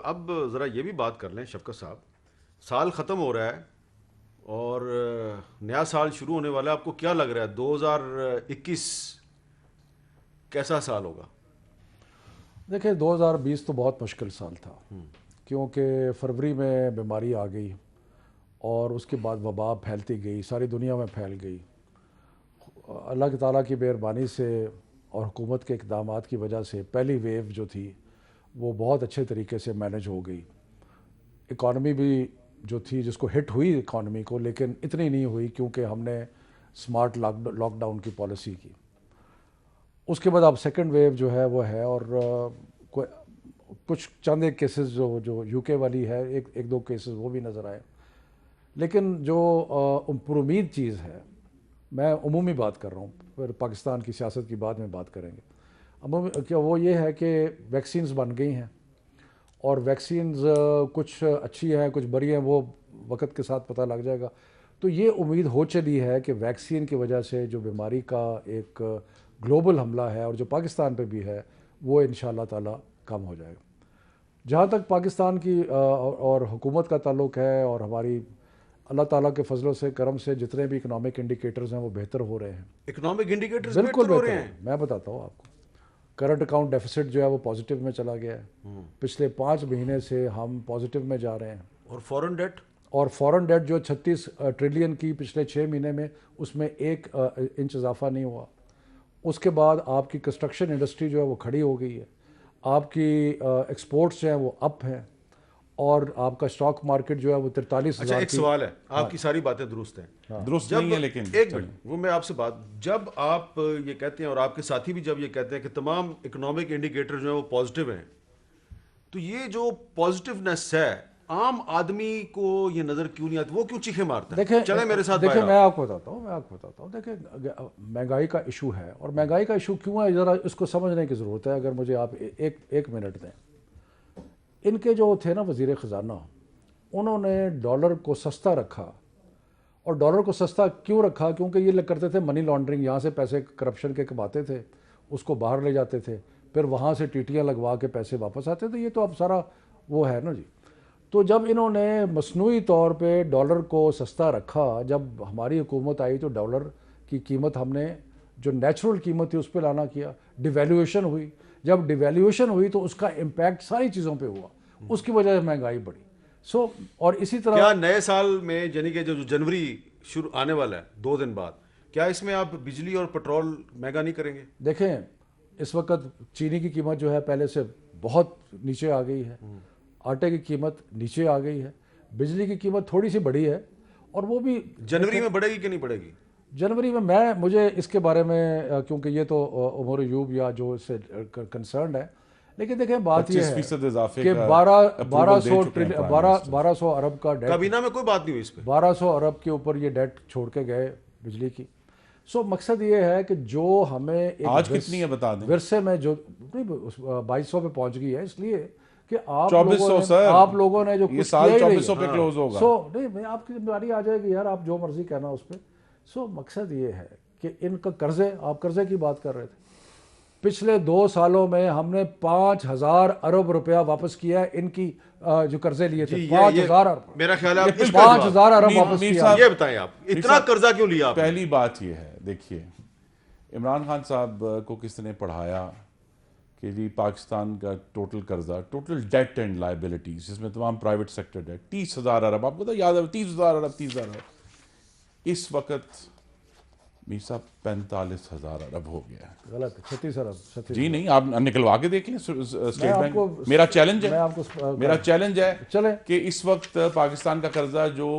अब ज़रा ये भी बात कर लें शफकत साहब, साल ख़त्म हो रहा है और नया साल शुरू होने वाला है। आपको क्या लग रहा है 2021 कैसा साल होगा? देखिए 2020 तो बहुत मुश्किल साल था, क्योंकि फरवरी में बीमारी आ गई और उसके बाद वबा फैलती गई, सारी दुनिया में फैल गई। अल्लाह ताला की मेहरबानी से और हुकूमत के इक़दामात की वजह से पहली वेव जो थी वो बहुत अच्छे तरीके से मैनेज हो गई। इकॉनमी भी जो थी, जिसको हिट हुई इकॉनमी को, लेकिन इतनी नहीं हुई क्योंकि हमने स्मार्ट लॉकडाउन की पॉलिसी की। उसके बाद अब सेकंड वेव जो है वो है, और कुछ चंद एक केसेस जो जो यूके वाली है, एक एक दो केसेस वो भी नज़र आए। लेकिन जो पुरुमीद चीज़ है, मैं उमूमी बात कर रहा हूँ, फिर पाकिस्तान की सियासत की बाद में बात करेंगे। अमूमी क्या वो ये है कि वैक्सीन्स बन गई हैं, और वैक्सीन्स कुछ अच्छी हैं कुछ बुरी हैं, वो वक्त के साथ पता लग जाएगा। तो ये उम्मीद हो चली है कि वैक्सीन की वजह से जो बीमारी का एक ग्लोबल हमला है और जो पाकिस्तान पे भी है, वो इंशाअल्लाह ताला कम हो जाएगा। जहाँ तक पाकिस्तान की और हुकूमत का ताल्लुक है, और हमारी अल्लाह ताला के फजलों से करम से जितने भी इकनॉमिक इंडिकेटर्स हैं वो बेहतर हो रहे हैं। इकोनॉमिक इंडिकेटर्स बिल्कुल बेहतर हो रहे बेहतर है, हैं। मैं बताता हूँ आपको। करंट अकाउंट डेफिसिट जो है वो पॉजिटिव में चला गया है। पिछले 5 महीने से हम पॉजिटिव में जा रहे हैं। और फॉरेन डेट? और फॉरेन डेट जो 36 ट्रिलियन की पिछले 6 महीने में, उसमें 1 इंच इजाफा नहीं हुआ। उसके बाद आपकी कंस्ट्रक्शन इंडस्ट्री जो है वो खड़ी हो गई है। आपकी एक्सपोर्ट्स जो हैं वो अप हैं, और आपका स्टॉक मार्केट जो है वो 43 अच्छा, हज़ार एक की। सवाल है, हाँ आपकी सारी बातें दुरुस्त हैं। दुरुस्त जब नहीं है लेकिन एक चलें। मिनट, वो मैं आपसे बात, जब आप ये कहते हैं और आपके साथी भी जब ये कहते हैं कि तमाम इकोनॉमिक इंडिकेटर जो है वो पॉजिटिव हैं, तो ये जो पॉजिटिवनेस है, आम आदमी को ये नजर क्यों नहीं आती? वो क्यों चीखे मारता है? देखें चले मेरे साथ देखें बाहर मैं आप। आपको बताता हूँ, देखिए महंगाई का इशू है, और महंगाई का इशू क्यों है ज़रा इसको समझने की ज़रूरत है। अगर मुझे आप एक मिनट दें। इनके जो थे ना वज़ीर ख़जाना, उन्होंने डॉलर को सस्ता रखा। और डॉलर को सस्ता क्यों रखा? क्योंकि ये करते थे मनी लॉन्ड्रिंग, यहाँ से पैसे करप्शन के कमाते थे, उसको बाहर ले जाते थे, फिर वहाँ से टीटियाँ लगवा के पैसे वापस आते थे। ये तो अब सारा वो है ना जी। तो जब इन्होंने मसनूई तौर पे डॉलर को सस्ता रखा, जब हमारी हुकूमत आई तो डॉलर की कीमत हमने, जो नेचुरल कीमत थी, उस पर लाना किया। डिवैल्यूएशन हुई। जब डिवैल्यूएशन हुई तो उसका इम्पैक्ट सारी चीज़ों पे हुआ, उसकी वजह से महंगाई बढ़ी। और इसी तरह क्या नए साल में, यानी कि जो जो जनवरी शुरू आने वाला है 2 दिन बाद, क्या इसमें आप बिजली और पेट्रोल महंगा नहीं करेंगे? देखें, इस वक्त चीनी की कीमत जो है पहले से बहुत नीचे आ गई है, आटे की कीमत नीचे आ गई है, बिजली की कीमत थोड़ी सी बढ़ी है, और वो भी जनवरी में बढ़ेगी कि नहीं बढ़ेगी? जनवरी में। मुझे इसके बारे में क्योंकि ये तो उमर यूब या जो इससे कंसर्न है। लेकिन देखें बात यह है 25% इजाफे कि का बारह अप्रूवल दे सौ चुके हैं प्राइम बारह मिनिस्टर। 1200 अरब का डेट, काबीना में कोई बात नहीं हुई इस पे। 1200 अरब के ऊपर ये डेट छोड़ के गए बिजली की। मकसद ये है कि जो हमें एक आज कितनी है बता दें। विरसे में जो 2200 पे पहुंच गई है, इसलिए कि 2400 सर, आप लोगों ने जो ये कुछ साल किया ही नहीं 2400 पे हाँ। क्लोज होगा। नहीं, मैं आपकी जिम्मेदारी आ जाएगी यार, आप जो मर्जी कहना उस पर। मकसद ये है कि इनका कर्जे, आप कर्जे की बात कर रहे थे, पिछले 2 सालों में हमने 5000 अरब रुपया वापस किया है इनकी, जो कर्जे लिए थे। जी, 5000 अरब, मेरा ख्याल है आप इस पे 5000 अरब मीर- वापस मीर किया। साहब, ये बताएं आप इतना कर्जा क्यों लिया आपने? पहली बात यह है, देखिए इमरान खान साहब को किसने पढ़ाया कि जी पाकिस्तान का टोटल कर्जा, टोटल डेट एंड लाइबिलिटीज, जिसमें तमाम प्राइवेट सेक्टर डेट 30,000 अरब, आपको तो याद है 30,000 अरब, 30,000 अरब। इस वक्त मीर साहब 45,000 अरब हो गया है। गलत है, 36 अरब, 36। जी नहीं, आप निकलवा के देख लें स्टेट बैंक। आपको- मेरा चैलेंज मैं है, आपको मेरा चैलेंज है चले कि इस वक्त पाकिस्तान का कर्जा जो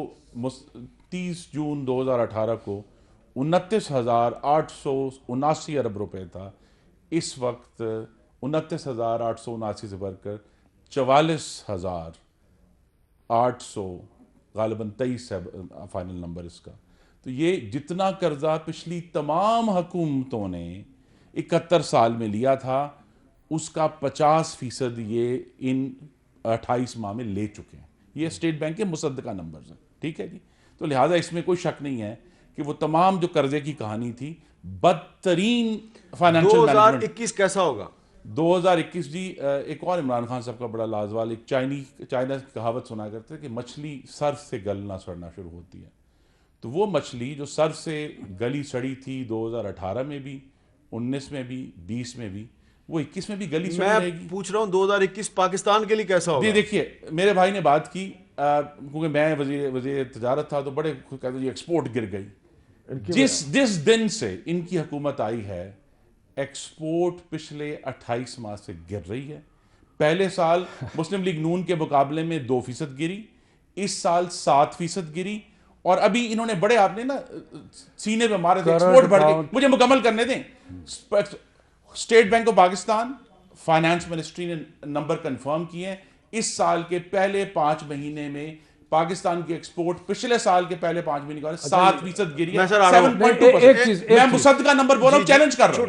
30 जून 2018 को 29,879 अरब रुपए था, इस वक्त 29,879 से बढ़कर 44,800, गालिबन 23 है फाइनल नंबर इसका। तो ये जितना कर्जा पिछली तमाम हुकूमतों ने 71 साल में लिया था, उसका 50% ये इन 28 माह में ले चुके हैं। ये स्टेट बैंक के मुसद्दका नंबर्स हैं, ठीक है जी। तो लिहाजा इसमें कोई शक नहीं है कि वो तमाम जो कर्जे की कहानी थी, बदतरीन फाइनेंशियल मैनेजमेंट। 2021 कैसा होगा? 2021 जी, एक और इमरान खान साहब का बड़ा लाजवाल, एक चाइना की कहावत सुना करते थे कि मछली सर से गलना सड़ना शुरू होती है। तो वो मछली जो सर से गली सड़ी थी 2018 में भी, 19 में भी, 20 में भी, वो 21 में भी गली सड़ी मैं रहेगी। पूछ रहा हूँ 2021 पाकिस्तान के लिए कैसा होगा? देखिए, मेरे भाई ने बात की, क्योंकि मैं वजीर तजारत था, तो बड़े कहते जी एक्सपोर्ट गिर गई। जिस दिन से इनकी हुकूमत आई है, एक्सपोर्ट पिछले 28 माह से गिर रही है। पहले साल मुस्लिम लीग नून के मुकाबले में 2% गिरी, इस साल 7% गिरी, और अभी इन्होंने बड़े, आपने ना सीने पे मारे थे, एक्सपोर्ट बढ़ गए। मुझे मुकम्मल करने दें। State bank of Pakistan, finance ministry ने नंबर कंफर्म किए हैं, इस साल के पहले 5 महीने में पाकिस्तान की एक्सपोर्ट पिछले साल के पहले 5 महीने का 7% गिरी है। 7.2%। मैं मुसद्दक़ का नंबर बोल रहा हूं, चैलेंज कर रहा हूं,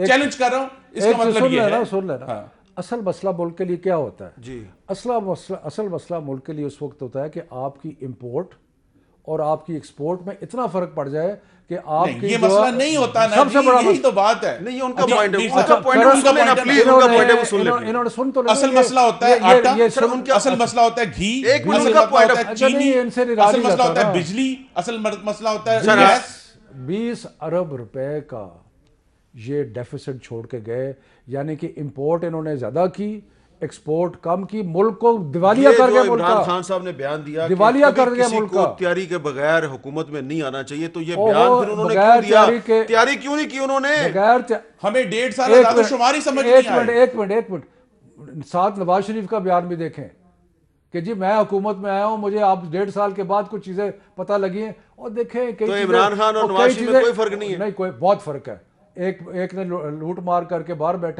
चैलेंज कर रहा हूं। इसका मतलब ये है, सुन लेना, असल मसला मुल्क के लिए क्या होता है जी? असल मसला मुल्क के लिए उस वक्त होता है कि आपकी इंपोर्ट और आपकी एक्सपोर्ट में इतना फर्क पड़ जाए कि आपकी ये मसला नहीं होता ना, सबसे बड़ा यही तो बात है। नहीं, उनका पॉइंट है, अच्छा, उनका पॉइंट है, सुन लेना प्लीज, उनका पॉइंट है वो सुन लेना। इन्होंने सुन तो असल मसला होता है आटा, असल मसला होता है घी, एक मिनट, उनका पॉइंट है चीनी, असल मसला होता है बिजली, असल मसला होता है गैस। 20 अरब रुपए का ये डेफिसिट छोड़ के गए, यानी कि इंपोर्ट इन्होंने ज्यादा की, एक्सपोर्ट कम की, मुल्क को दिवालिया कर गया। इमरान खान साहब ने बयान दिया दिवालिया कर गया मुल्क को, तैयारी के बगैर हुकूमत में नहीं आना चाहिए, तो ये बयान फिर उन्होंने क्यों दिया? तैयारी क्यों नहीं की उन्होंने? हमें 1.5 साल शुमारी समझ नहीं आई। एक मिनट, साथ नवाज शरीफ का बयान भी देखें कि जी मैं हुकूमत में आया हूं, मुझे आप 1.5 साल के बाद कुछ चीजें पता लगी हैं, और देखें तो इमरान खान और नवाज शरीफ में कोई फर्क नहीं है? नहीं, कोई बहुत फर्क है। एक ने लूट मार करके बाहर बैठे